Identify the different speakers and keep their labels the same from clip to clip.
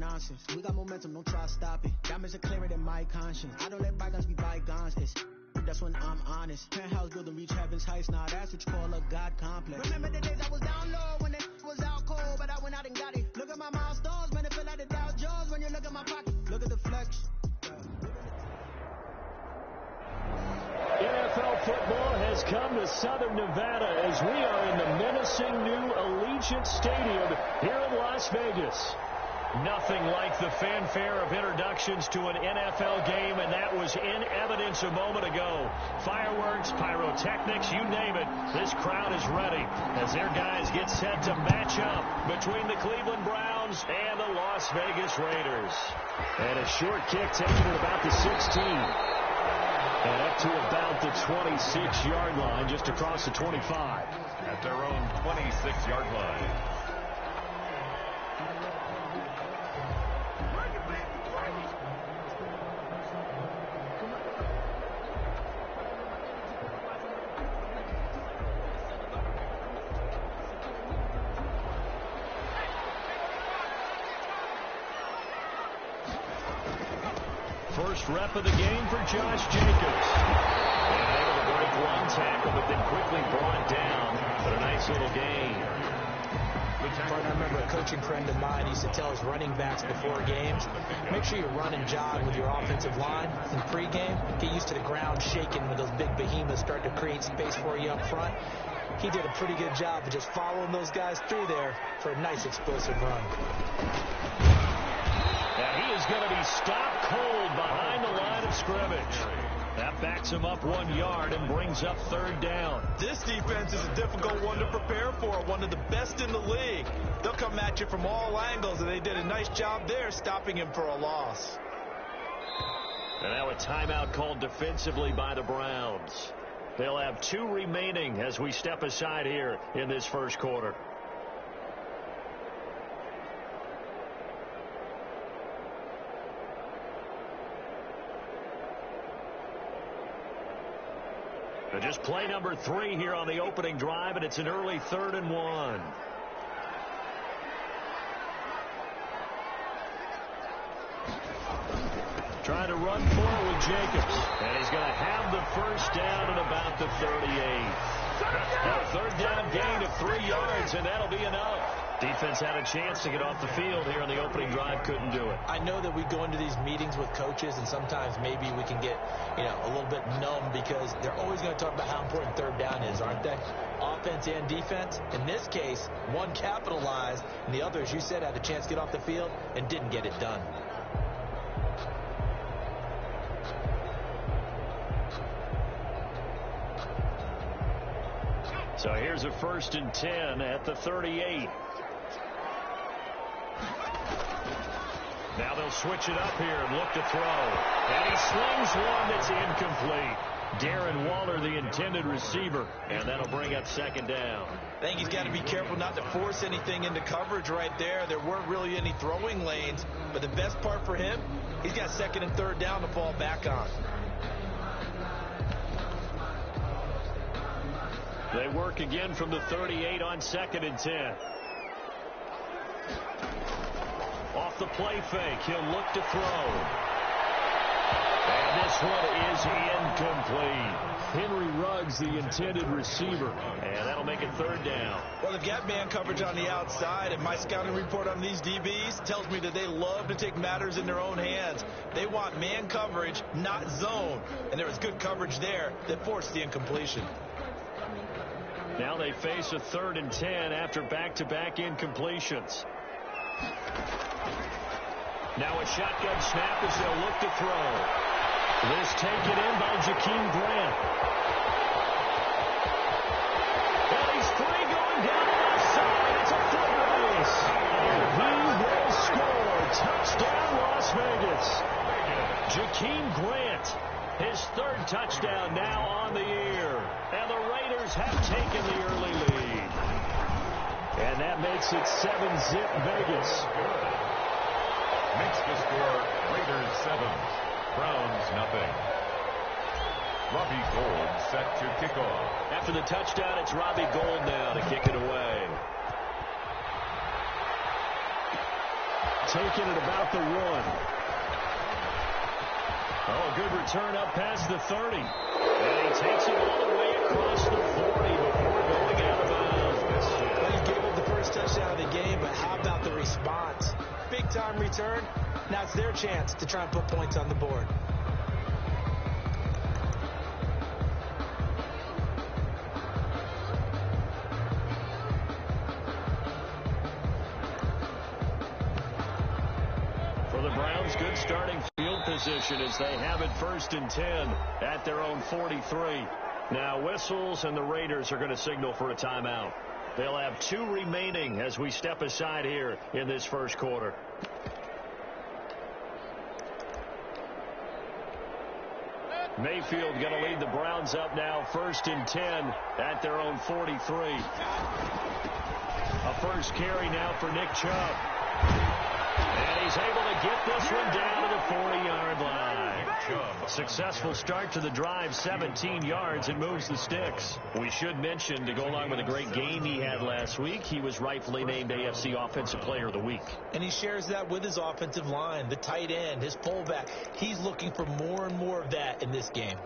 Speaker 1: nonsense. We got momentum, don't try to stop it. Diamonds are clearer than my conscience. I don't let bygones be bygones. That's when I'm honest. Penthouse building, reach heaven's heights. Now that's what you call a God complex. Remember the days I was down low when it was out cold, but I went out and got it. Look at my milestones, man, it feel like the Dow Jones when you look at my pocket. Look at the flex.
Speaker 2: NFL football has come to Southern Nevada as we are in the menacing new Allegiant Stadium here in Las Vegas. Nothing like the fanfare of introductions to an NFL game, and that was in evidence a moment ago. Fireworks, pyrotechnics, you name it. This crowd is ready as their guys get set to match up between the Cleveland Browns and the Las Vegas Raiders. And a short kick taken at about the 16. And up to about the 26-yard line, just across the 25.
Speaker 3: At their own 26-yard line.
Speaker 2: First rep of the game for Josh Jacobs. And able to break one tackle, but then quickly brought down. But a nice little gain.
Speaker 4: I remember a coaching friend of mine used to tell his running backs before games, make sure you run and jog with your offensive line in pregame. Get used to the ground shaking when those big behemoths start to create space for you up front. He did a pretty good job of just following those guys through there for a nice explosive run.
Speaker 2: And he is going to be stopped cold behind the line of scrimmage. That backs him up 1 yard and brings up third down.
Speaker 5: This defense is a difficult one to prepare for, one of the best in the league. They'll come at you from all angles, and they did a nice job there stopping him for a loss.
Speaker 2: And now a timeout called defensively by the Browns. They'll have 2 remaining as we step aside here in this first quarter. Just play number 3 here on the opening drive, and it's an early 3rd and 1. Trying to run for it with Jacobs. And he's going to have the first down at about the 38. A third down gain of 3 yards, and that'll be enough. Defense had a chance to get off the field here on the opening drive, couldn't do it.
Speaker 4: I know that we go into these meetings with coaches, and sometimes maybe we can get, a little bit numb because they're always going to talk about how important third down is, aren't they? Offense and defense. In this case, one capitalized, and the other, as you said, had a chance to get off the field and didn't get it done.
Speaker 2: So here's a 1st and 10 at the 38. Now they'll switch it up here and look to throw. And he slings one that's incomplete. Darren Waller, the intended receiver, and that'll bring up 2nd down.
Speaker 5: I think he's got to be careful not to force anything into coverage right there. There weren't really any throwing lanes, but the best part for him, he's got 2nd and 3rd down to fall back on.
Speaker 2: They work again from the 38 on 2nd and 10. Off the play fake, he'll look to throw. And this one is incomplete. Henry Ruggs, the intended receiver. And that'll make it 3rd down.
Speaker 5: Well, they've got man coverage on the outside, and my scouting report on these DBs tells me that they love to take matters in their own hands. They want man coverage, not zone. And there was good coverage there that forced the incompletion.
Speaker 2: Now they face a 3rd and 10 after back-to-back incompletions. Now a shotgun snap as they'll look to throw. This taken in by Jakeem Grant. And he's free going down the left side. It's a foot race. He will score. Touchdown, Las Vegas. Jakeem Grant, his 3rd touchdown now on the year. And the Raiders have taken the early lead. And that makes it 7-zip Vegas.
Speaker 3: Makes the score Raiders 7, Browns nothing. Robbie Gould set to kick off.
Speaker 2: After the touchdown, it's Robbie Gould now to kick it away. taken at about the 1. Oh, a good return up past the 30. And he takes it all the way across the 40 before going out of bounds.
Speaker 4: Well, he gave up the first touchdown of the game, but how about the response? Big-time return. Now it's their chance to try and put points on the board.
Speaker 2: For the Browns, good starting field position as they have it 1st and 10 at their own 43. Now whistles and the Raiders are going to signal for a timeout. They'll have 2 remaining as we step aside here in this first quarter. Mayfield going to lead the Browns up now 1st and 10 at their own 43. A first carry now for Nick Chubb. And he's able to get this one down to the 40-yard line. Successful start to the drive, 17 yards, and moves the sticks. We should mention, to go along with a great game he had last week, he was rightfully named AFC Offensive Player of the Week.
Speaker 4: And he shares that with his offensive line, the tight end, his fullback. He's looking for more and more of that in this game.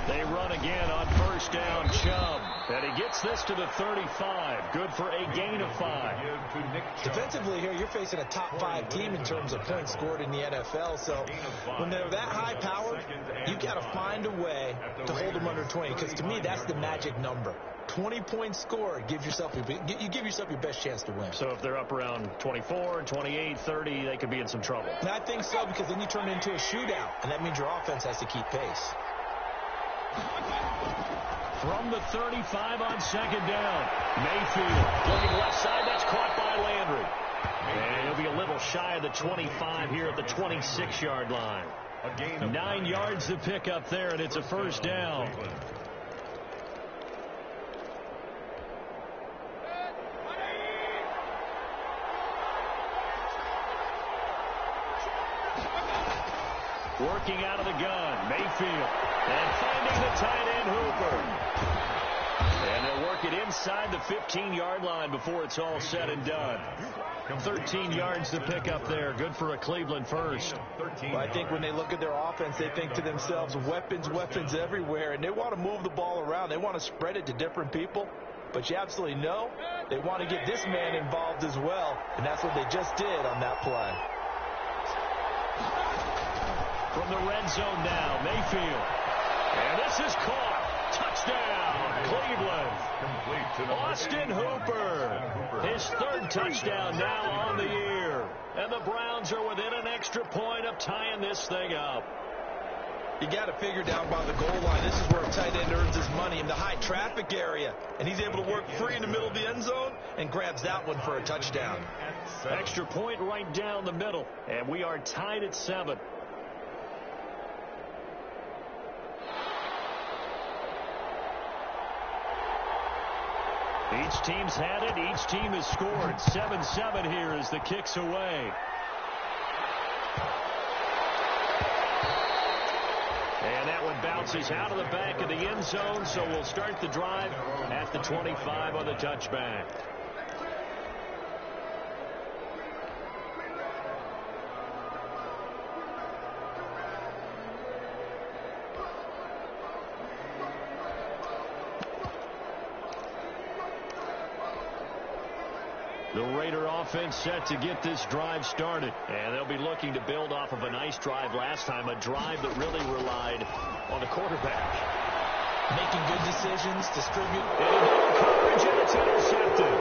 Speaker 2: They run again on first down. Chubb. And he gets this to the 35. Good for a gain of 5.
Speaker 4: Defensively here, you're facing a top 5 team in terms of points scored in the NFL. So when they're that high powered, you got to find a way to hold them under 20. Because to me, that's the magic number. 20 points scored, you give yourself your best chance to win.
Speaker 2: So if they're up around 24, 28, 30, they could be in some trouble.
Speaker 4: And I think so, because then you turn it into a shootout, and that means your offense has to keep pace.
Speaker 2: From the 35 on second down, Mayfield looking left side. That's caught by Landry. And he'll be a little shy of the 25 here at the 26-yard line. 9 yards to pick up there, and it's a first down. Working out of the gun, Mayfield. And finding the tight end, Hooper. And they'll work it inside the 15-yard line before it's all said and done. 13 yards to pick up there. Good for a Cleveland first.
Speaker 4: Well, I think when they look at their offense, they think to themselves, weapons, weapons everywhere. And they want to move the ball around. They want to spread it to different people. But you absolutely know they want to get this man involved as well. And that's what they just did on that play.
Speaker 2: From the red zone now, Mayfield. And this is caught. Touchdown, Cleveland. Austin Hooper. His 3rd touchdown now on the year. And the Browns are within an extra point of tying this thing up.
Speaker 5: You got to figure down by the goal line. This is where a tight end earns his money, in the high traffic area. And he's able to work free in the middle of the end zone and grabs that one for a touchdown.
Speaker 2: Extra point right down the middle. And we are tied at 7. Each team's had it. Each team has scored. 7-7 here as the kick's away. And that one bounces out of the back of the end zone, so we'll start the drive at the 25 on the touchback. The Raider offense set to get this drive started. And they'll be looking to build off of a nice drive last time, a drive that really relied on the quarterback.
Speaker 4: Making good decisions, distribute.
Speaker 2: And coverage, and it's intercepted.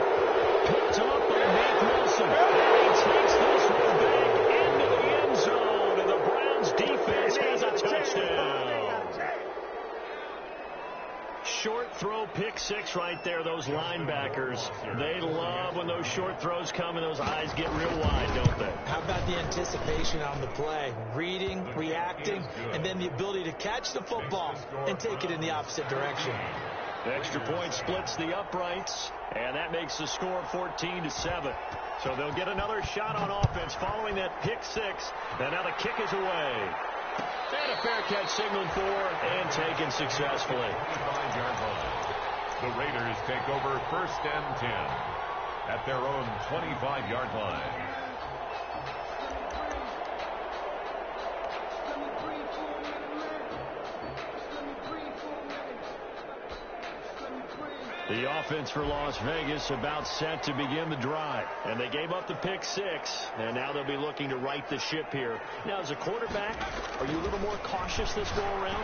Speaker 2: Picked up by Nate Wilson. And he takes this one back into the end zone. And the Browns defense has a touchdown. Short throw, pick 6 right there. Those linebackers, they love when those short throws come and those eyes get real wide, don't they?
Speaker 4: How about the anticipation on the play? Reading, reacting, and then the ability to catch the football and take it in the opposite direction.
Speaker 2: The extra point splits the uprights, and that makes the score 14-7. So they'll get another shot on offense following that pick 6, and now the kick is away. And a fair catch signaled for and taken successfully.
Speaker 3: 25-yard line. The Raiders take over 1st and 10 at their own 25-yard line.
Speaker 2: The offense for Las Vegas about set to begin the drive. And they gave up the pick 6, and now they'll be looking to right the ship here. Now, as a quarterback, are you a little more cautious this go around?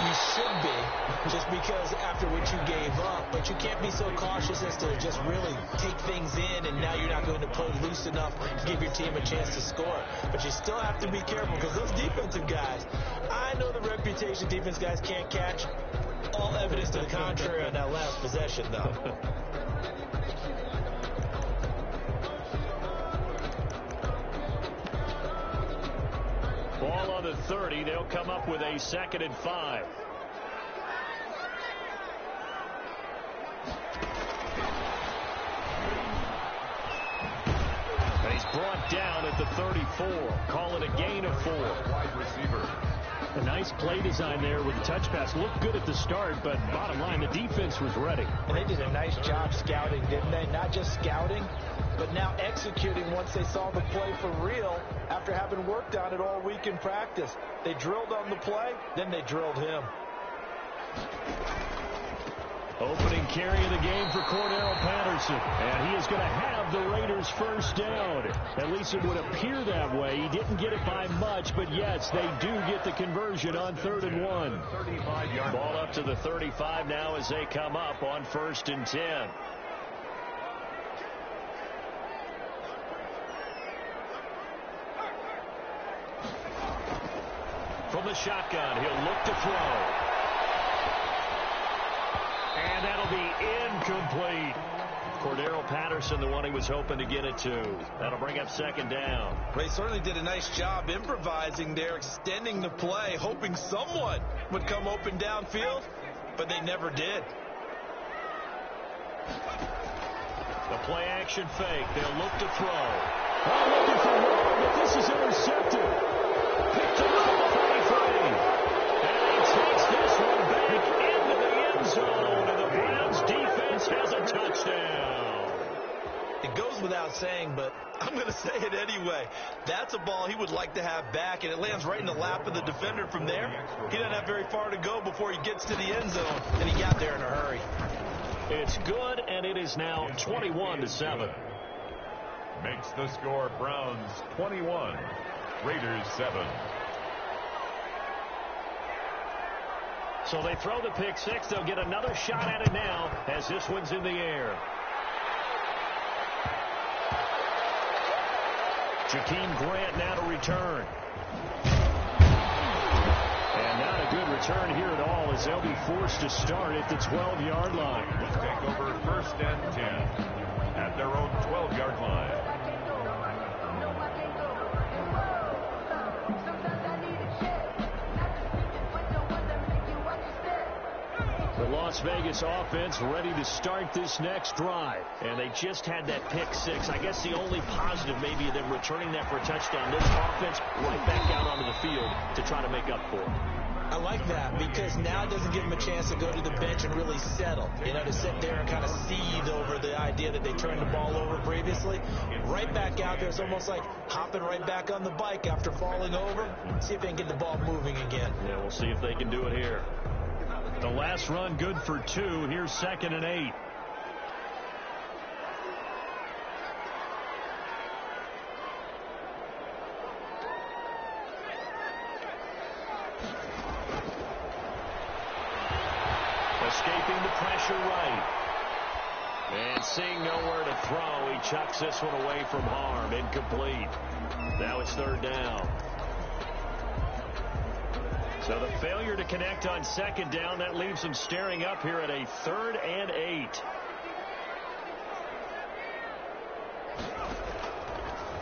Speaker 4: You should be, just because after what you gave up. But you can't be so cautious as to just really take things in, and now you're not going to play loose enough to give your team a chance to score. But you still have to be careful, because those defensive guys, I know the reputation defense guys can't catch. All evidence to the contrary on that last possession, though.
Speaker 2: Ball on the 30. They'll come up with a 2nd and 5. And he's brought down at the 34. Call it a gain of 4.
Speaker 3: Wide receiver.
Speaker 2: A nice play design there with the touch pass. Looked good at the start, but bottom line, the defense was ready.
Speaker 4: And they did a nice job scouting, didn't they? Not just scouting, but now executing once they saw the play for real after having worked on it all week in practice. They drilled on the play, then they drilled him.
Speaker 2: Opening carry of the game for Cordero Patterson. And he is going to have the Raiders' first down. At least it would appear that way. He didn't get it by much, but yes, they do get the conversion on 3rd and 1. Ball up to the 35 now as they come up on 1st and 10. From the shotgun, he'll look to throw. And that'll be incomplete. Cordero Patterson, the one he was hoping to get it to. That'll bring up 2nd down.
Speaker 5: Ray certainly did a nice job improvising there, extending the play, hoping someone would come open downfield, but they never did.
Speaker 2: The play action fake. They'll look to throw. Oh, looking for more, but this is intercepted. Picked up from the 33. And he takes this one back into the end zone. And the Browns defense has a touchdown.
Speaker 5: It goes without saying, but I'm going to say it anyway. That's a ball he would like to have back, and it lands right in the lap of the defender from there. He doesn't have very far to go before he gets to the end zone, and he got there in a hurry.
Speaker 2: It's good, and it is now 21-7.
Speaker 3: Makes the score Browns 21, Raiders 7.
Speaker 2: So they throw the pick 6. They'll get another shot at it now as this one's in the air. Jakeem Grant now to return. And not a good return here at all as they'll be forced to start at the 12-yard line.
Speaker 3: Take over 1st and 10 at their own 12-yard line.
Speaker 2: The Las Vegas offense ready to start this next drive. And they just had that pick 6. I guess the only positive maybe of them returning that for a touchdown. This offense right back out onto the field to try to make up for it.
Speaker 4: I like that because now it doesn't give them a chance to go to the bench and really settle. You know, to sit there and kind of seethe over the idea that they turned the ball over previously. Right back out there. It's almost like hopping right back on the bike after falling over. See if they can get the ball moving again.
Speaker 2: Yeah, we'll see if they can do it here. The last run good for 2. Here's 2nd and 8. Escaping the pressure right. And seeing nowhere to throw, he chucks this one away from harm. Incomplete. Now it's 3rd down. So the failure to connect on 2nd down, that leaves them staring up here at a 3rd and 8.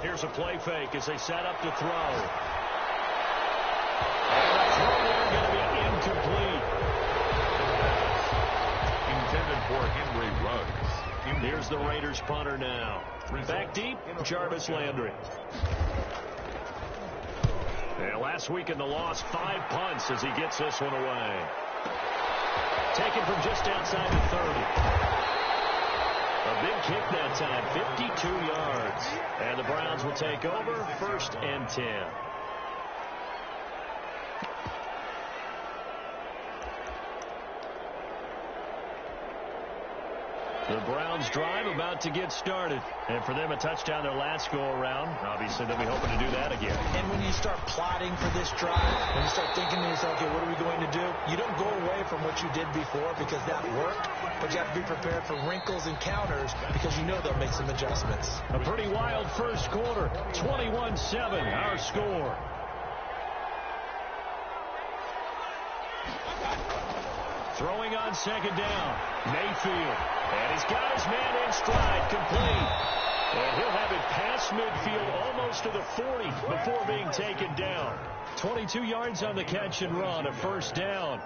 Speaker 2: Here's a play fake as they set up to throw. And the throw there going to be incomplete.
Speaker 3: Intended for Henry Ruggs.
Speaker 2: Here's the Raiders punter now. Back deep, Jarvis Landry. And last week in the loss, 5 punts as he gets this one away. Taken from just outside the 30. A big kick that time, 52 yards. And the Browns will take over, 1st and 10. The Browns drive about to get started. And for them, a touchdown their last go-around. Obviously, they'll be hoping to do that again.
Speaker 4: And when you start plotting for this drive, when you start thinking to yourself, okay, what are we going to do? You don't go away from what you did before because that worked. But you have to be prepared for wrinkles and counters because you know they'll make some adjustments.
Speaker 2: A pretty wild first quarter. 21-7, our score. Throwing on 2nd down. Mayfield. And he's got his man in stride, complete. And he'll have it past midfield almost to the 40 before being taken down. 22 yards on the catch and run, a 1st down.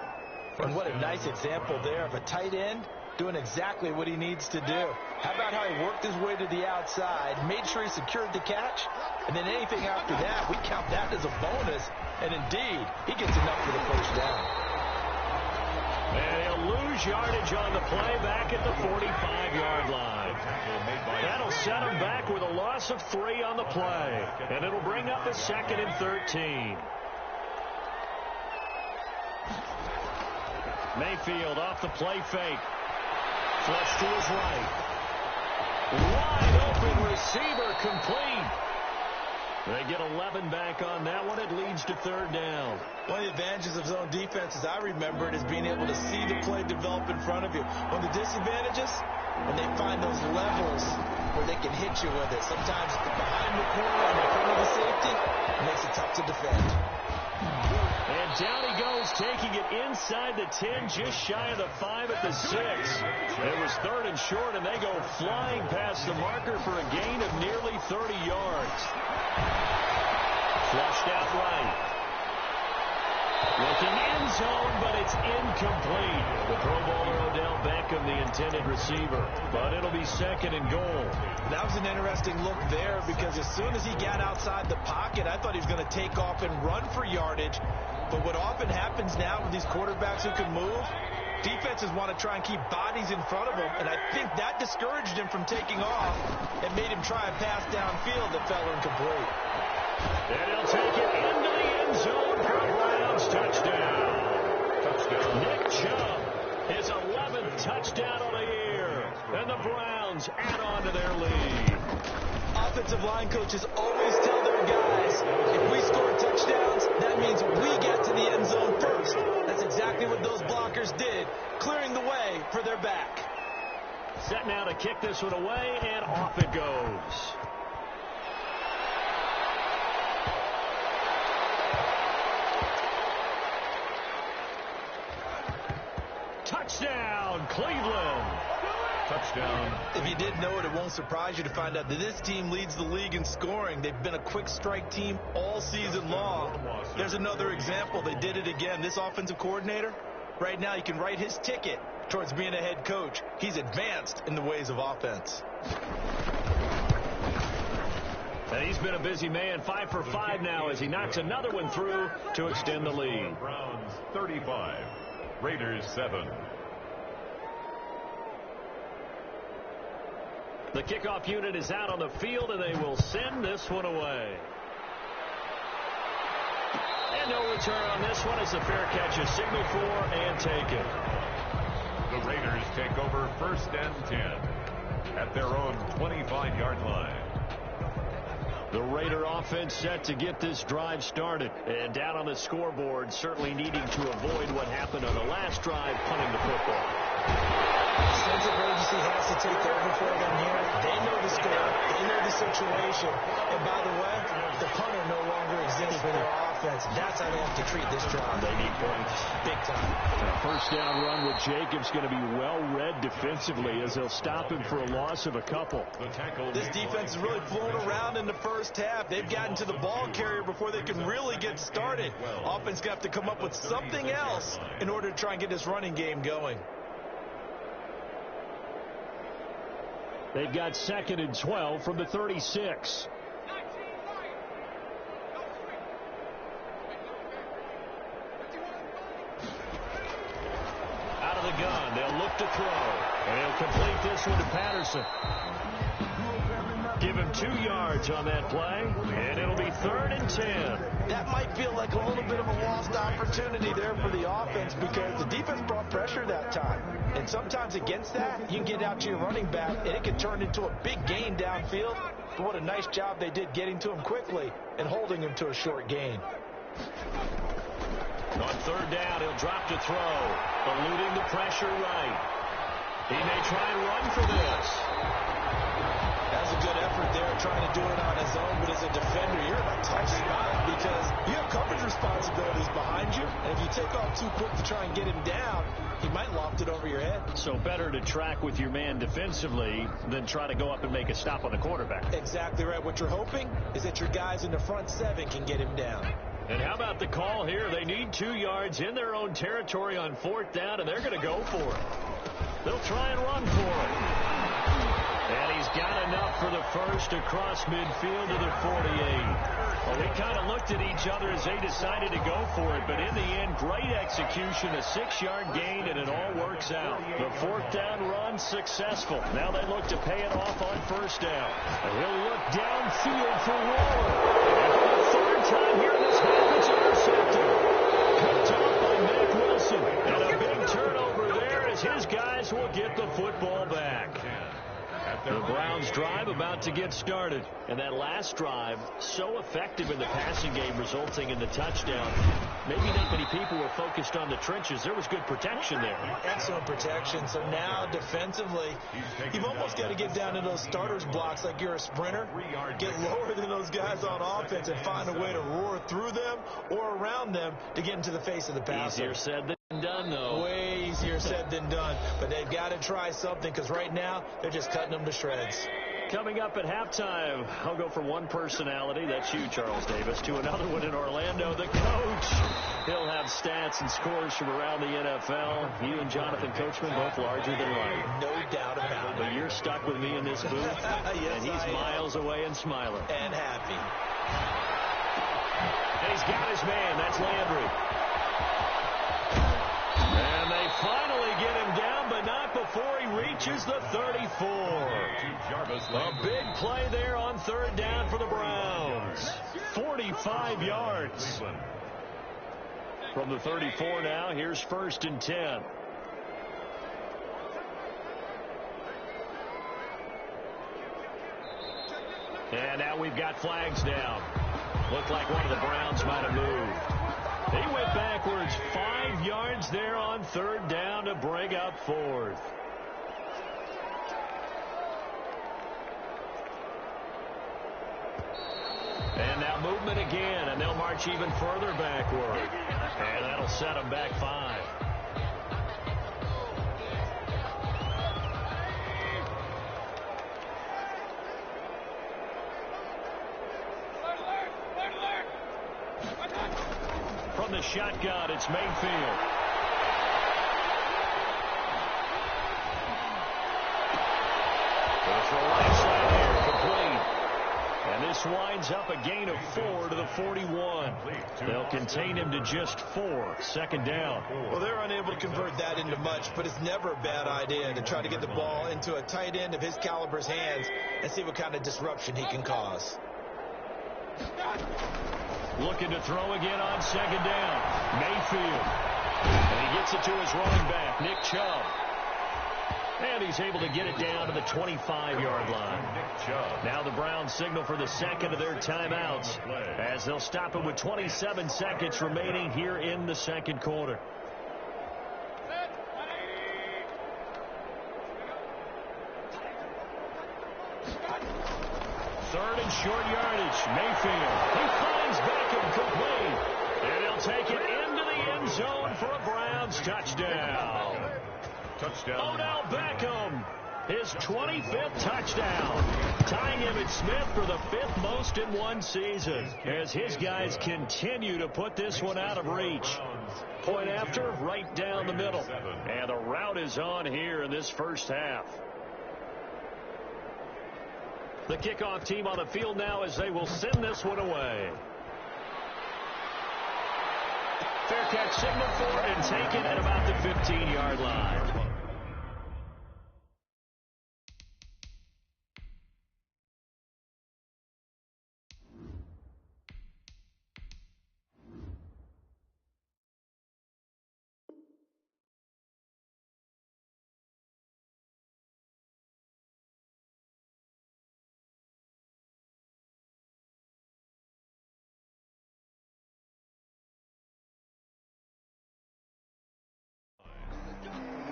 Speaker 4: And what a nice example there of a tight end doing exactly what he needs to do. How about how he worked his way to the outside, made sure he secured the catch, and then anything after that, we count that as a bonus. And indeed, he gets enough for the 1st down.
Speaker 2: And he'll lose yardage on the play back at the 45-yard line. That'll set him back with a loss of 3 on the play. And it'll bring up a 2nd and 13. Mayfield off the play fake. Flush to his right. Wide open receiver, complete. They get 11 back on that one. It leads to 3rd down.
Speaker 5: One of the advantages of zone defense, as I remember it, is being able to see the play develop in front of you. One of the disadvantages, when they find those levels where they can hit you with it. Sometimes behind the corner and in front of the safety, it makes it tough to defend.
Speaker 2: And down he goes, taking it inside the 10, just shy of the 5 at the 6. It was 3rd and short, and they go flying past the marker for a gain of nearly 30 yards. Flushed out right. Looking end zone, but it's incomplete. The Pro Bowler Odell Beckham, the intended receiver. But it'll be 2nd and goal.
Speaker 5: That was an interesting look there because as soon as he got outside the pocket, I thought he was going to take off and run for yardage. But what often happens now with these quarterbacks who can move, defenses want to try and keep bodies in front of them, and I think that discouraged him from taking off and made him try a pass downfield that fell incomplete.
Speaker 2: And he'll take it into the end zone for a Browns touchdown. Nick Chubb, his 11th touchdown of the year, and the Browns add on to their lead.
Speaker 5: Offensive line coaches always tell their guys, if we score touchdowns, that means we get to the end zone first. That's exactly what those blockers did, clearing the way for their back.
Speaker 2: Set now to kick this one away, and off it goes. Touchdown, Cleveland.
Speaker 3: Touchdown.
Speaker 5: If you didn't know it, it won't surprise you to find out that this team leads the league in scoring. They've been a quick strike team all season long. There's another example. They did it again. This offensive coordinator, right now, you can write his ticket towards being a head coach. He's advanced in the ways of offense.
Speaker 2: And he's been a busy man, 5 for 5 now as he knocks another one through to extend the lead.
Speaker 3: Browns 35, Raiders 7.
Speaker 2: The kickoff unit is out on the field, and they will send this one away. And no return on this one as the fair catch is signaled for and taken.
Speaker 3: The Raiders take over 1st and 10 at their own 25-yard line.
Speaker 2: The Raider offense set to get this drive started. And down on the scoreboard, certainly needing to avoid what happened on the last drive, punting the football.
Speaker 4: Sense of urgency has to take over for them here. They know the score. They know the situation. And by the way, the punter no longer exists for their offense. That's how they have to treat this drive.
Speaker 2: They need points.
Speaker 4: Big time.
Speaker 2: A 1st down run with Jacobs going to be well read defensively as they'll stop him for a loss of a couple.
Speaker 5: This defense has really flown around in the first half. They've gotten to the ball carrier before they can really get started. Offense going to have to come up with something else in order to try and get this running game going.
Speaker 2: They've got 2nd and 12 from the 36. the gun. They'll look to throw. And he'll complete this one to Patterson. Give him 2 yards on that play, and it'll be 3rd and 10.
Speaker 5: That might feel like a little bit of a lost opportunity there for the offense because the defense brought pressure that time. And sometimes against that, you can get out to your running back, and it can turn into a big gain downfield. But what a nice job they did getting to him quickly and holding him to a short gain.
Speaker 2: On 3rd down, he'll drop to throw, eluding the pressure right. He may try and run for this.
Speaker 5: That's a good effort there, trying to do it on his own. But as a defender, you're in a tough spot because you have coverage responsibilities behind you. And if you take off too quick to try and get him down, he might loft it over your head.
Speaker 2: So better to track with your man defensively than try to go up and make a stop on the quarterback.
Speaker 5: Exactly right. What you're hoping is that your guys in the front 7 can get him down.
Speaker 2: And how about the call here? They need 2 yards in their own territory on 4th down, and they're going to go for it. They'll try and run for it. And he's got enough for the first across midfield to the 48. Well, we kind of looked at each other as they decided to go for it, but in the end, great execution, a 6-yard gain, and it all works out. The 4th down run successful. Now they look to pay it off on 1st down. And he'll look downfield for Waller. And for the 3rd time here in this half, it's intercepted. Picked off by Mack Wilson. And a big turnover there as his guys will get the football back. The Browns drive about to get started. And that last drive, so effective in the passing game, resulting in the touchdown. Maybe not many people were focused on the trenches. There was good protection there.
Speaker 5: Excellent protection. So now defensively, you've almost got to get down to those starters blocks like you're a sprinter. Get lower than those guys on offense and find a way to roar through them or around them to get into the face of the passer.
Speaker 2: Easier said than done, though.
Speaker 5: Way easier said than done. But they've got to try something because right now they're just cutting them to shreds.
Speaker 2: Coming up at halftime, I'll go from one personality, that's you, Charles Davis, to another one in Orlando, the coach. He'll have stats and scores from around the NFL. You and Jonathan Coachman, both larger than life.
Speaker 5: No doubt about it.
Speaker 2: But you're stuck with me in this booth,
Speaker 5: yes,
Speaker 2: and he's miles away and smiling.
Speaker 5: And happy.
Speaker 2: And he's got his man, that's Landry. And they finally get him down, but not before he reaches the 34. A big play there on 3rd down for the Browns. 45 yards. From the 34 now, here's 1st and 10. And now we've got flags down. Looked like one of the Browns might have moved. He went backwards 5 yards there on 3rd down to bring up 4th. And now movement again, and they'll march even further backward. And that'll set them back 5. From the shotgun, it's Mayfield. Goes for a right side here, complete. And this winds up a gain of 4 to the 41. They'll contain him to just 4. 2nd down.
Speaker 5: Well, they're unable to convert that into much, but it's never a bad idea to try to get the ball into a tight end of his caliber's hands and see what kind of disruption he can cause.
Speaker 2: Looking to throw again on 2nd down. Mayfield. And he gets it to his running back, Nick Chubb. And he's able to get it down to the 25-yard line. Now the Browns signal for the second of their timeouts as they'll stop it with 27 seconds remaining here in the 2nd quarter. Third and short yardage. Mayfield. He finds Beckham complete. And he'll take it into the end zone for a Browns touchdown. Odell Beckham, his 25th touchdown, tying Emmitt Smith for the 5th most in one season as his guys continue to put this one out of reach. Point after, right down the middle. And the route is on here in this first half. The kickoff team on the field now as they will send this one away. Fair catch signal for it and take it at about the 15. 16-yard line.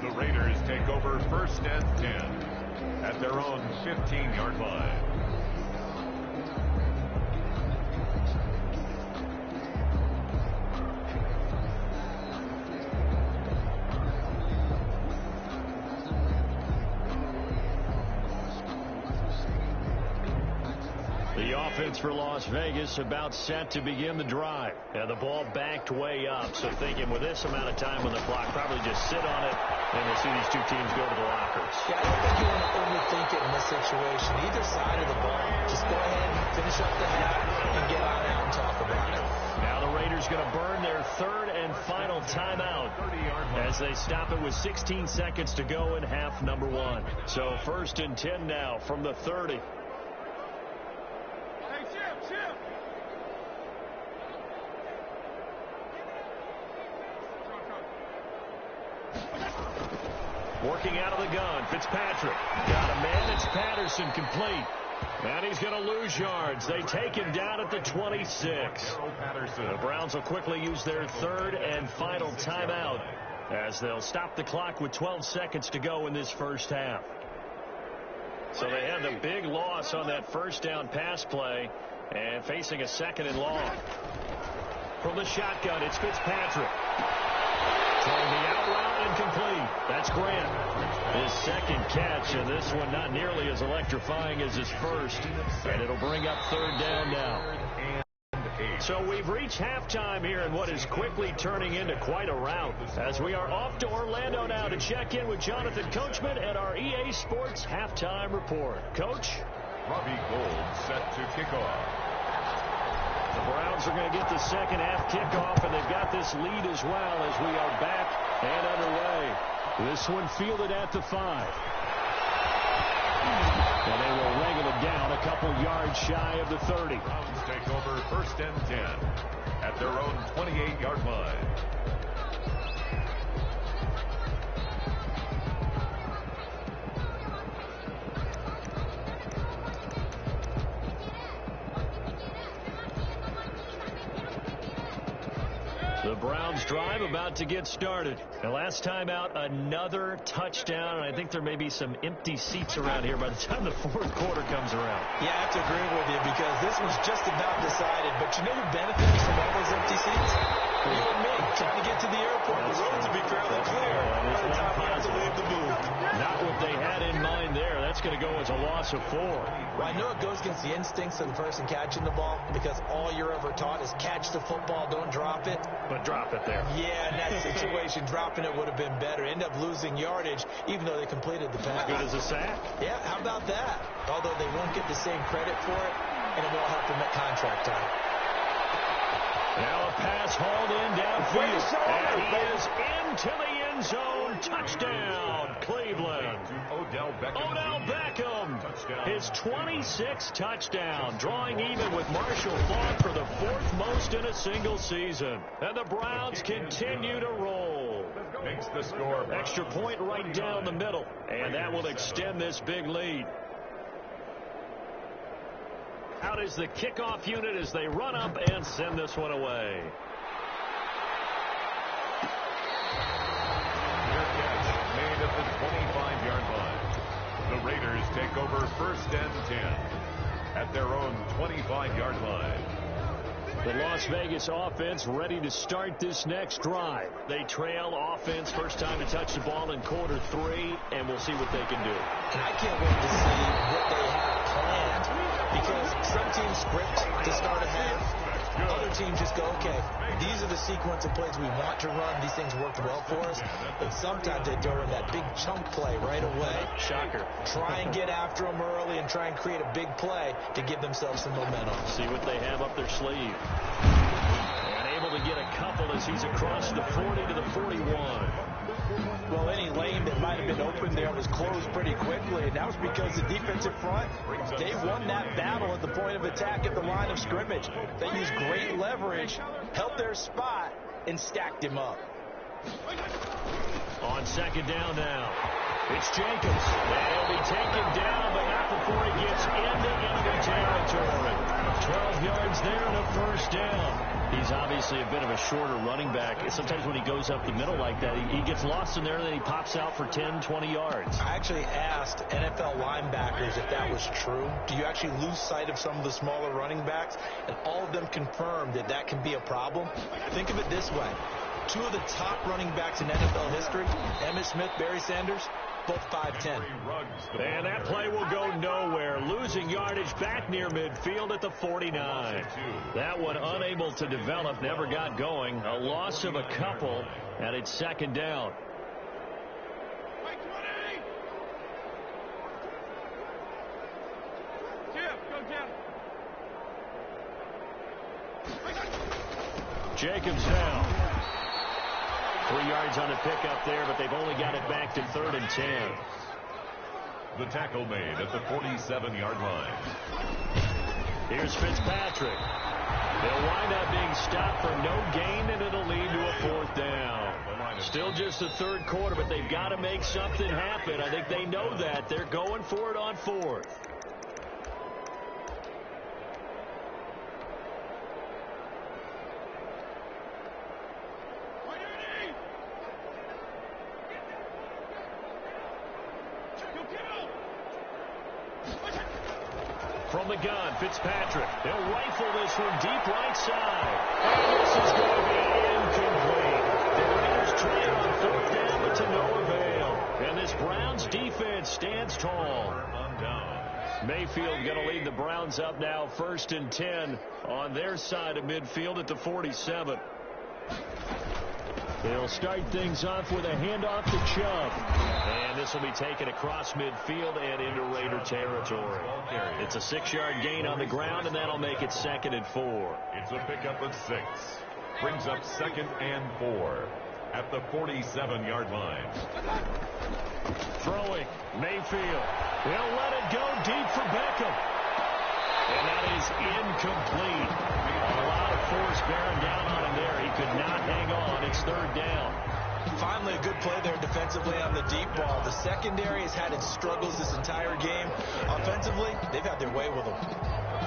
Speaker 3: The Raiders take over 1st and 10 at their own 15-yard line.
Speaker 2: The offense for Las Vegas about set to begin the drive. And the ball backed way up. So thinking with this amount of time on the clock, probably just sit on it, and we'll see these two teams go to the lockers.
Speaker 4: Yeah, I don't think you want to overthink it in this situation. Either side of the ball, just go ahead and finish up the half and get on out and talk about it.
Speaker 2: Now the Raiders going to burn their 3rd and final timeout as they stop it with 16 seconds to go in half number 1. So 1st and 10 now from the 30. Working out of the gun, Fitzpatrick. Got a man, it's Patterson, complete. And he's going to lose yards. They take him down at the 26. The Browns will quickly use their 3rd and final timeout as they'll stop the clock with 12 seconds to go in this first half. So they had the big loss on that first down pass play and facing a 2nd and long. From the shotgun, it's Fitzpatrick. Throwing the out route incomplete. That's Grant. His 2nd catch, and this one not nearly as electrifying as his first. And it'll bring up 3rd down now. So we've reached halftime here in what is quickly turning into quite a rout as we are off to Orlando now to check in with Jonathan Coachman at our EA Sports Halftime Report. Coach?
Speaker 3: Robbie Gould set to kick off.
Speaker 2: The Browns are going to get the second half kickoff, and they've got this lead as well as we are back and underway. This one fielded at the 5. And they will wrangle it down a couple yards shy of the 30.
Speaker 3: Browns take over 1st and 10 at their own 28-yard line.
Speaker 2: The Browns drive about to get started. The last time out, another touchdown. And I think there may be some empty seats around here by the time the 4th quarter comes around.
Speaker 4: Yeah, I have to agree with you because this was just about decided. But you know who benefits from all those empty seats? You and me, trying to get to the airport. The roads will be fairly clear by the time we have to leave the booth.
Speaker 2: Not what they had in mind there. That's going to go as a loss of 4.
Speaker 4: Well, I know it goes against the instincts of the person catching the ball because all you're ever taught is catch the football, don't drop it.
Speaker 2: But drop it there.
Speaker 4: Yeah, in that situation, dropping it would have been better. End up losing yardage, even though they completed the pass.
Speaker 2: Good as a sack.
Speaker 4: Yeah, how about that? Although they won't get the same credit for it, and it won't help them at contract time.
Speaker 2: Now a pass hauled in downfield. And he is into the end zone. Touchdown, Cleveland.
Speaker 3: Odell
Speaker 2: Beckham. His 26th touchdown, drawing even with Marshall Faulk for the 4th most in a single season. And the Browns continue to roll.
Speaker 3: Makes the score.
Speaker 2: Extra point right down the middle. And that will extend this big lead. Out is the kickoff unit as they run up and send this one away.
Speaker 3: Their catch made at the 25-yard line. The Raiders take over 1st and 10 at their own 25-yard line.
Speaker 2: The Las Vegas offense ready to start this next drive. They trail offense, first time to touch the ball in quarter 3, and we'll see what they can do.
Speaker 4: And I can't wait to see what they have planned because some teams script to start a half. Other teams just go, okay, these are the sequence of plays we want to run. These things worked well for us. But sometimes they throw in that big chunk play right away.
Speaker 2: Shocker.
Speaker 4: Try and get after them early and try and create a big play to give themselves some momentum.
Speaker 2: See what they have up their sleeve. And able to get a couple as he's across the 40 to the 41.
Speaker 5: any lane that might have been open there was closed pretty quickly, and that was because the defensive front, they won that battle at the point of attack at the line of scrimmage. They used great leverage, held their spot, and stacked him up.
Speaker 2: On second down now, it's Jacobs. And he'll be taken down, but not before he gets into enemy territory. 12 yards there and a first down. He's obviously a bit of a shorter running back. Sometimes when he goes up the middle like that, he gets lost in there, and then he pops out for 10, 20 yards.
Speaker 4: I actually asked NFL linebackers if that was true. Do you actually lose sight of some of the smaller running backs? And all of them confirmed that that can be a problem. Think of it this way. Two of the top running backs in NFL history, Emmitt Smith, Barry Sanders, both 5'10".
Speaker 2: And that play will go nowhere. Losing yardage back near midfield at the 49. That one unable to develop, never got going. A loss of a couple, and it's second down. Jacobs now. 3 yards on the pickup there, but they've only got it back to 3rd and 10.
Speaker 3: The tackle made at the 47-yard line.
Speaker 2: Here's Fitzpatrick. They'll wind up being stopped for no gain, and it'll lead to a 4th down. Still just the third quarter, but they've got to make something happen. I think they know that. They're going for it on 4th. From the gun, Fitzpatrick. They'll rifle this from deep right side. And this is going to be incomplete. The Raiders try it on 4th down, but to no avail. And this Browns defense stands tall. Mayfield going to lead the Browns up now 1st and 10 on their side of midfield at the 47. They'll start things off with a handoff to Chubb. And this will be taken across midfield and into Raider territory. It's a 6-yard gain on the ground, and that'll make it 2nd and 4.
Speaker 3: It's a pickup of 6. Brings up 2nd and 4 at the 47-yard line.
Speaker 2: Throwing, Mayfield. They'll let it go deep for Beckham. And that is incomplete. A lot of force bearing down on him there. He could not hang on. It's 3rd down.
Speaker 5: Finally, a good play there defensively on the deep ball. The secondary has had its struggles this entire game. Offensively, they've had their way with them.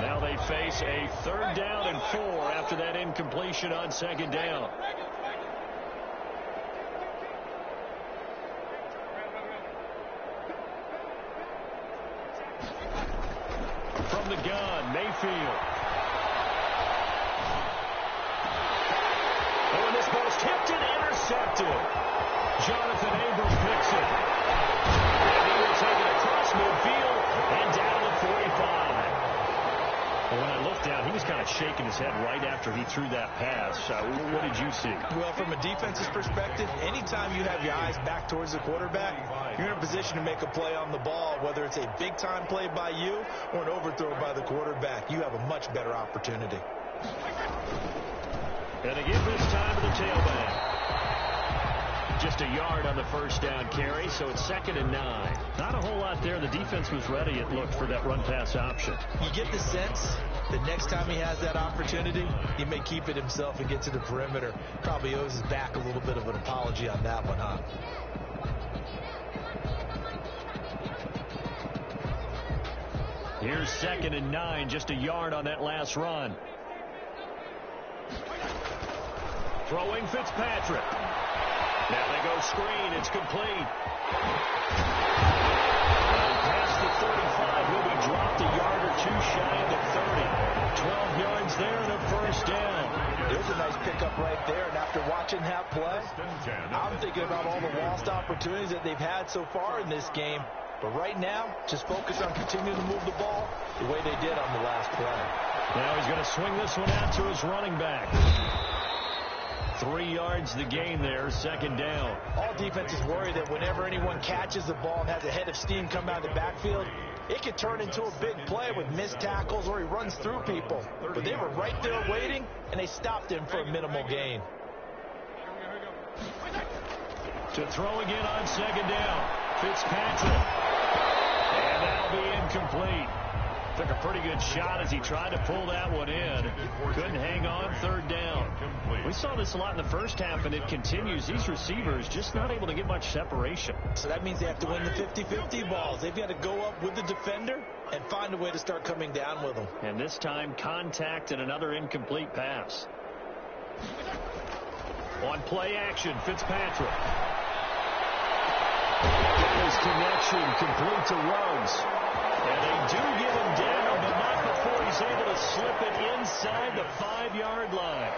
Speaker 2: Now they face a 3rd down and 4 after that incompletion on 2nd down. From the gun, Mayfield. Oh, and this ball's tipped and intercepted. Jonathan Abram picks it. And he will take it across midfield and down to the 45. Well, when I looked down, he was kind of shaking his head right after he threw that pass. What did you see?
Speaker 5: Well, from a defense's perspective, anytime you have your eyes back towards the quarterback, you're in a position to make a play on the ball, whether it's a big-time play by you or an overthrow by the quarterback. You have a much better opportunity.
Speaker 2: And they give this time to the tailback. Just a yard on the 1st down carry, so it's 2nd and 9. Not a whole lot there. The defense was ready, it looked, for that run-pass option.
Speaker 5: You get the sense that next time he has that opportunity, he may keep it himself and get to the perimeter. Probably owes his back a little bit of an apology on that one, huh?
Speaker 2: Here's 2nd and 9, just a yard on that last run. Throwing Fitzpatrick. Now they go screen. It's complete. Past the 35. He'll be dropped a yard or two shy of the 30. 12 yards there and a 1st down.
Speaker 5: There's a nice pickup right there. And after watching that play, I'm thinking about all the lost opportunities that they've had so far in this game. But right now, just focus on continuing to move the ball the way they did on the last play.
Speaker 2: Now he's going to swing this one out to his running back. 3 yards the gain there, 2nd down.
Speaker 5: All defenses worry that whenever anyone catches the ball and has a head of steam come out of the backfield, it could turn into a big play with missed tackles or he runs through people. But they were right there waiting, and they stopped him for a minimal gain.
Speaker 2: To throw again on second down. Fitzpatrick. And that'll be incomplete. Took a pretty good shot as he tried to pull that one in. Couldn't hang on, third down. We saw this a lot in the first half, and it continues. These receivers just not able to get much separation.
Speaker 4: So that means they have to win the 50-50 balls. They've got to go up with the defender and find a way to start coming down with them.
Speaker 2: And this time, contact and another incomplete pass. On play action, Fitzpatrick. His connection complete to Ruggs. And they do get him down, but not before he's able to slip it inside the 5-yard line.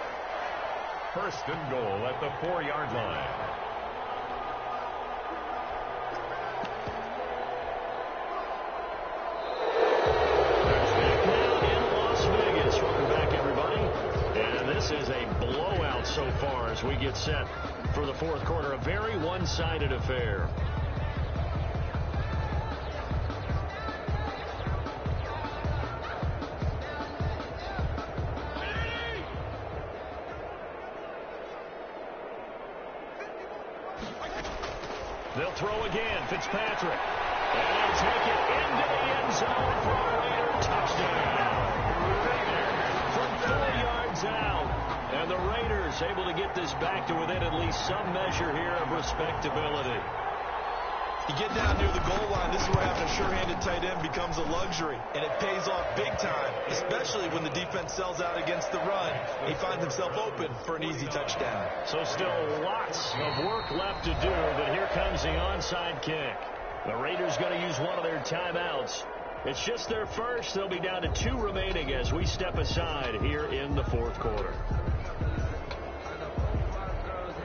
Speaker 3: First and goal at the 4-yard line.
Speaker 2: Now in Las Vegas. Welcome back, everybody. And this is a blowout so far as we get set for the fourth quarter. A very one-sided affair. They'll throw again. Fitzpatrick. And they'll take it into the end zone for a Raider touchdown. From 4 yards out. And the Raiders able to get this back to within at least some measure here of respectability.
Speaker 5: You get down near the goal line, this is where having a sure-handed tight end becomes a luxury, and it pays off big time, especially when the defense sells out against the run. He finds himself open for an easy touchdown.
Speaker 2: So still lots of work left to do, but here comes the onside kick. The Raiders going to use one of their timeouts. It's just their first. They'll be down to 2 remaining as we step aside here in the fourth quarter.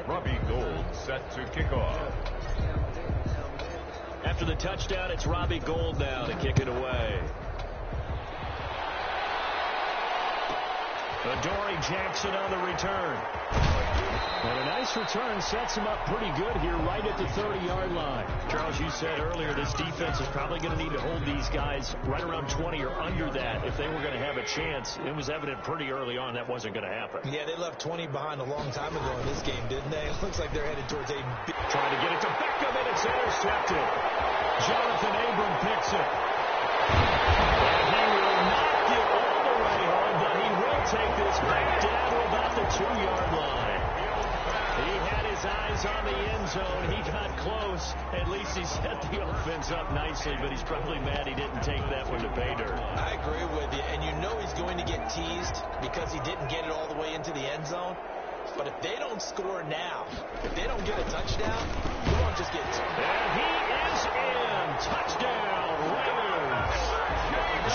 Speaker 3: Robbie Gould set to kick off.
Speaker 2: After the touchdown, it's Robbie Gould now to kick it away. Adoree Jackson on the return. And a nice return sets him up pretty good here right at the 30-yard line. Charles, you said earlier this defense is probably going to need to hold these guys right around 20 or under that if they were going to have a chance. It was evident pretty early on that wasn't going to happen.
Speaker 4: Yeah, they left 20 behind a long time ago in this game, didn't they? It looks like they're headed towards a big...
Speaker 2: Trying to get it to Beckham, and it's intercepted. Jonathan Abram picks it. And he will not get all the way home, but he will take this back down to about the 2-yard line. He had his eyes on the end zone. He got close. At least he set the offense up nicely, but he's probably mad he didn't take that one to pay dirt.
Speaker 4: I agree with you, and you know he's going to get teased because he didn't get it all the way into the end zone. But if they don't score now, if they don't get a touchdown, we won't just get two.
Speaker 2: And he is in. Touchdown, Raiders.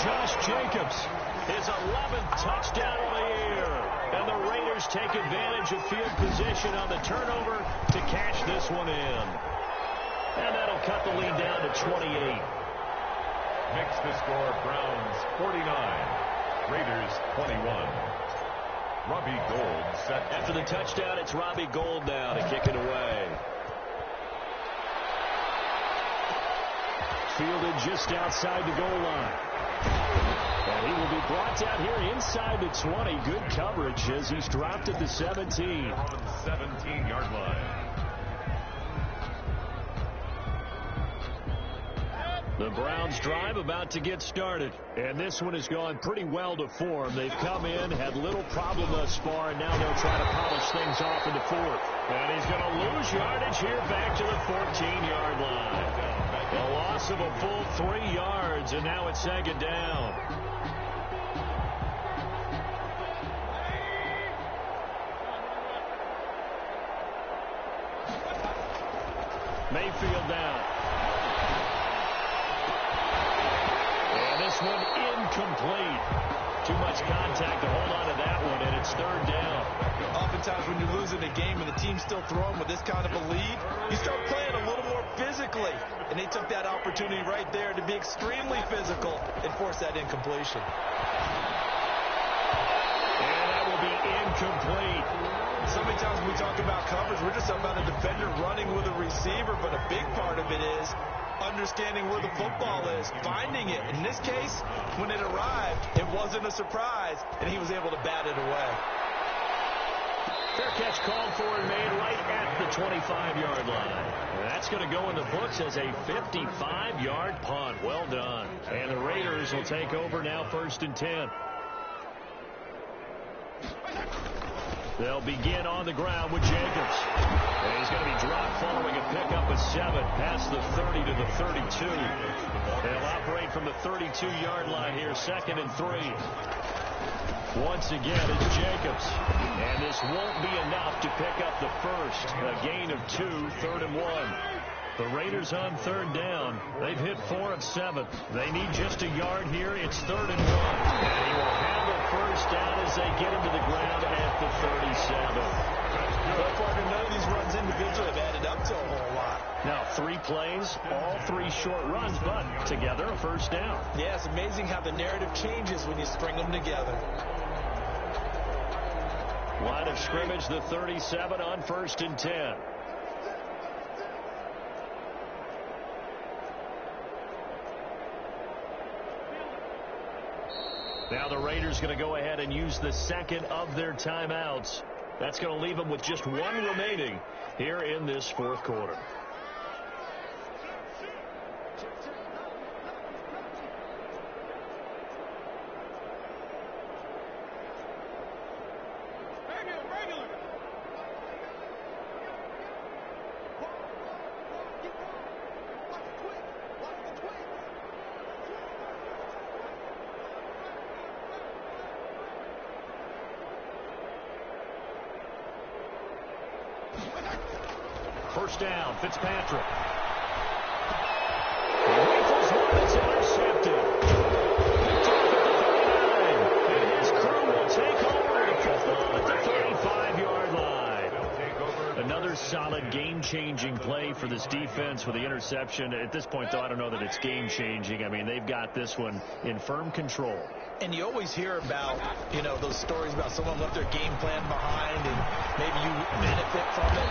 Speaker 2: Josh Jacobs, his 11th touchdown of the year. And the Raiders take advantage of field position on the turnover to cash this one in. And that'll cut the lead down to 28.
Speaker 3: Makes the score Browns 49, Raiders 21. Robbie Gould set.
Speaker 2: After the touchdown, it's Robbie Gould now to kick it away. Fielded just outside the goal line. And he will be brought down here inside the 20. Good coverage as he's dropped at the 17.
Speaker 3: On the 17-yard line.
Speaker 2: The Browns drive about to get started. And this one has gone pretty well to form. They've come in, had little problem thus far, and now they'll try to polish things off in the fourth. And he's going to lose yardage here back to the 14-yard line. A loss of a full 3 yards, and now it's second down. Mayfield down. And this one incomplete. Too much contact to hold on to that one, and it's third down.
Speaker 5: Oftentimes when you're losing a game and the team's still throwing with this kind of a lead, you start playing a little more physically. And they took that opportunity right there to be extremely physical and force that incompletion.
Speaker 2: And that will be incomplete.
Speaker 5: So many times when we talk about coverage, we're just talking about a defender running with a receiver, but a big part of it is understanding where the football is, finding it. In this case, when it arrived, it wasn't a surprise, and he was able to bat it away.
Speaker 2: Fair catch called for and made right at the 25-yard line. That's going to go in the books as a 55-yard punt. Well done. And the Raiders will take over now, 1st and 10. They'll begin on the ground with Jacobs. And he's going to be dropped following a pickup of 7 past the 30 to the 32. They'll operate from the 32-yard line here, 2nd and 3. Once again, it's Jacobs. And this won't be enough to pick up the first. A gain of 2, 3rd and 1. The Raiders on 3rd down. They've hit 4 of 7. They need just a yard here. It's 3rd and 1. And he will handle 1st down as they get him to the ground at the 37.
Speaker 5: But partner, none of these runs individually have added up to a whole lot.
Speaker 2: Now, 3 plays, all 3 short runs, but together a 1st down.
Speaker 5: Yeah, it's amazing how the narrative changes when you string them together.
Speaker 2: Line of scrimmage, the 37 on 1st and 10. Now the Raiders going to go ahead and use the 2nd of their timeouts. That's going to leave them with just 1 remaining here in this 4th quarter. First down, Fitzpatrick. He rifles one, it's intercepted. Picked off at the 39. And his crew will take over the football at the 35-yard line. Another solid game-changing play for this defense with the interception. At this point, though, I don't know that it's game-changing. I mean, they've got this one in firm control.
Speaker 5: And you always hear about, those stories about someone left their game plan behind and maybe you benefit from it.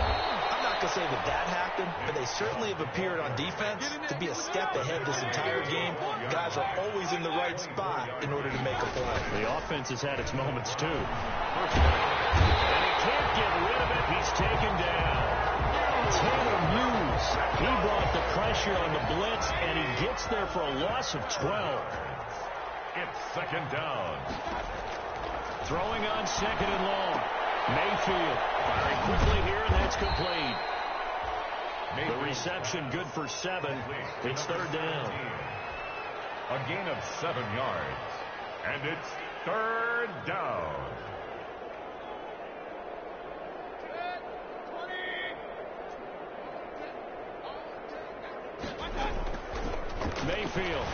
Speaker 5: I'm not going to say that happened, but they certainly have appeared on defense to be a step ahead this entire game. Guys are always in the right spot in order to make a play.
Speaker 2: The offense has had its moments, too. And he can't get rid of it. He's taken down. Taylor Hughes. He brought the pressure on the blitz, and he gets there for a loss of 12.
Speaker 3: It's 2nd down.
Speaker 2: Throwing on 2nd and long. Mayfield firing quickly here, and that's complete. The reception good for 7. It's 3rd down.
Speaker 3: A gain of 7 yards. And it's 3rd down.
Speaker 2: Mayfield.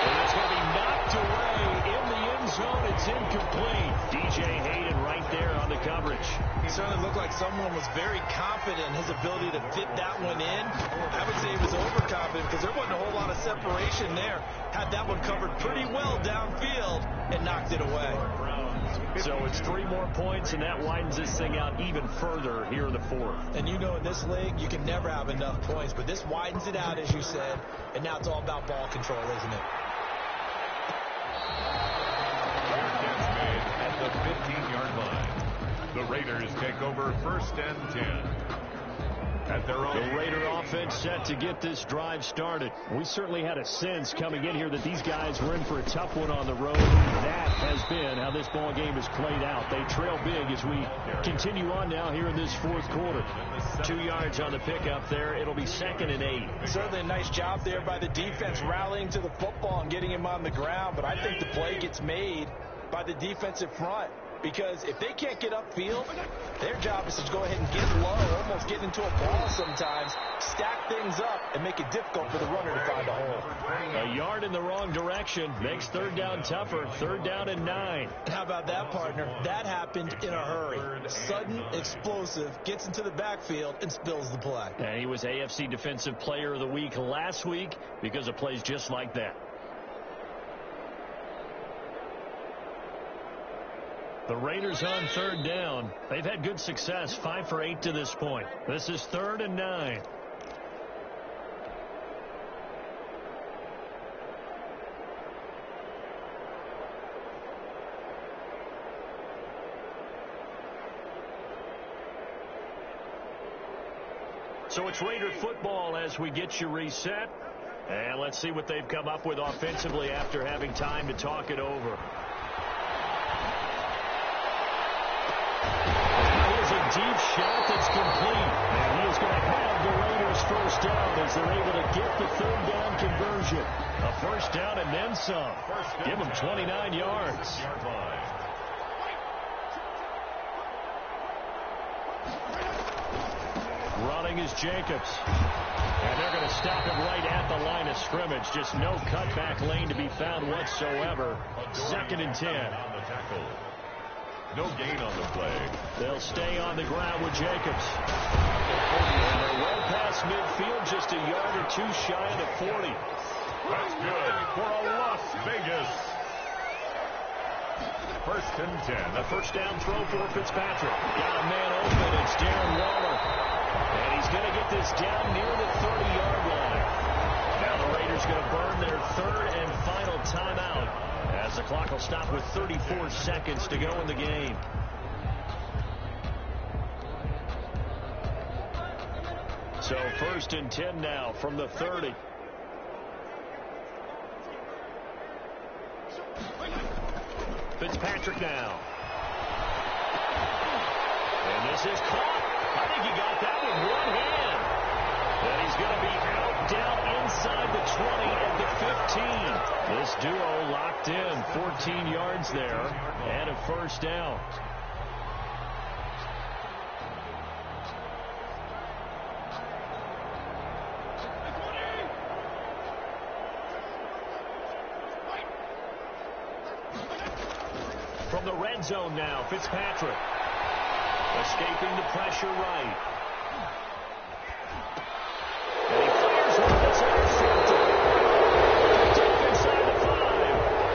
Speaker 2: And it's going to be knocked away in the end zone. It's incomplete. DJ Hayden right there on the coverage.
Speaker 5: He certainly looked like someone was very confident in his ability to fit that one in. I would say he was overconfident because there wasn't a whole lot of separation there. Had that one covered pretty well downfield and knocked it away.
Speaker 2: So it's 3 more points, and that widens this thing out even further here in the 4th.
Speaker 5: And in this league, you can never have enough points, but this widens it out, as you said, and now it's all about ball control, isn't it?
Speaker 3: Gets made at the 15-yard line. The Raiders take over 1st and 10. At their own.
Speaker 2: The Raider offense set to get this drive started. We certainly had a sense coming in here that these guys were in for a tough one on the road. That has been how this ball game has played out. They trail big as we continue on now here in this 4th quarter. 2 yards on the pickup there. It'll be 2nd and 8.
Speaker 5: Certainly a nice job there by the defense rallying to the football and getting him on the ground. But I think the play gets made by the defensive front. Because if they can't get upfield, their job is to go ahead and get low, almost get into a ball sometimes, stack things up, and make it difficult for the runner to find a hole.
Speaker 2: A yard in the wrong direction makes 3rd down tougher. 3rd down and 9.
Speaker 5: How about that, partner? That happened in a hurry. Sudden, explosive, gets into the backfield, and spills the play.
Speaker 2: And he was AFC Defensive Player of the Week last week because of plays just like that. The Raiders on 3rd down. They've had good success, 5 for 8 to this point. This is 3rd and 9. So it's Raider football as we get you reset. And let's see what they've come up with offensively after having time to talk it over. Here's a deep shot that's complete. And he is going to have the Raiders first down as they're able to get the third down conversion. A first down and then some. Give them 29 yards. Running is Jacobs. And they're going to stop him right at the line of scrimmage. Just no cutback lane to be found whatsoever. 2nd and 10.
Speaker 3: No gain on the play.
Speaker 2: They'll stay on the ground with Jacobs. And they're well past midfield, just a yard or two shy of the 40.
Speaker 3: That's good for a Las Vegas. 1st and 10.
Speaker 2: A first down throw for Fitzpatrick. Got a man open. It's Darren Waller. And he's going to get this down near the 30-yard line. Now the Raiders going to burn their 3rd and final timeout as the clock will stop with 34 seconds to go in the game. So 1st and 10 now from the 30. Fitzpatrick now. And this is caught. I think he got that with one hand. And he's going to be out down inside the 20 at the 15. This duo locked in. 14 yards there and a first down. From the red zone now, Fitzpatrick. Escaping the pressure right. And he fires one that's intercepted. Deep inside the 5.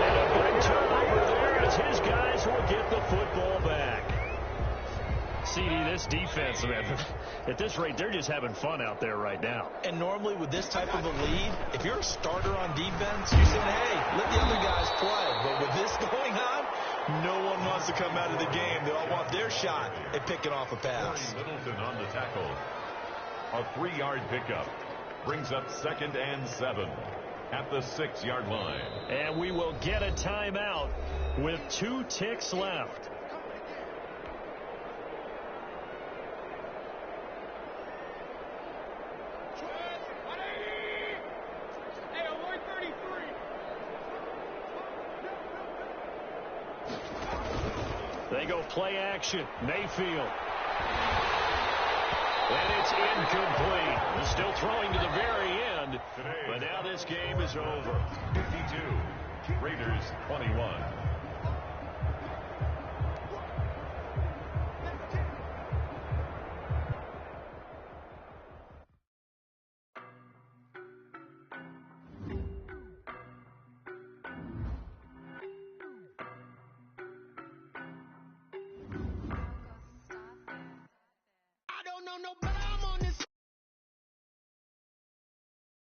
Speaker 2: And a big turnover there as his guys will get the football back. CD, this defense, man, at this rate, they're just having fun out there right now.
Speaker 5: And normally with this type of a lead, if you're a starter on defense, you're saying, hey, let the other guys play. But with this going on, no one wants to come out of the game. They all want their shot at picking off a pass.
Speaker 3: Middleton on the tackle. A 3-yard pickup brings up 2nd and 7 at the 6-yard line.
Speaker 2: And we will get a timeout with 2 ticks left. They go play action. Mayfield. And it's incomplete. Still throwing to the very end. But now this game is over.
Speaker 3: 52. Raiders 21.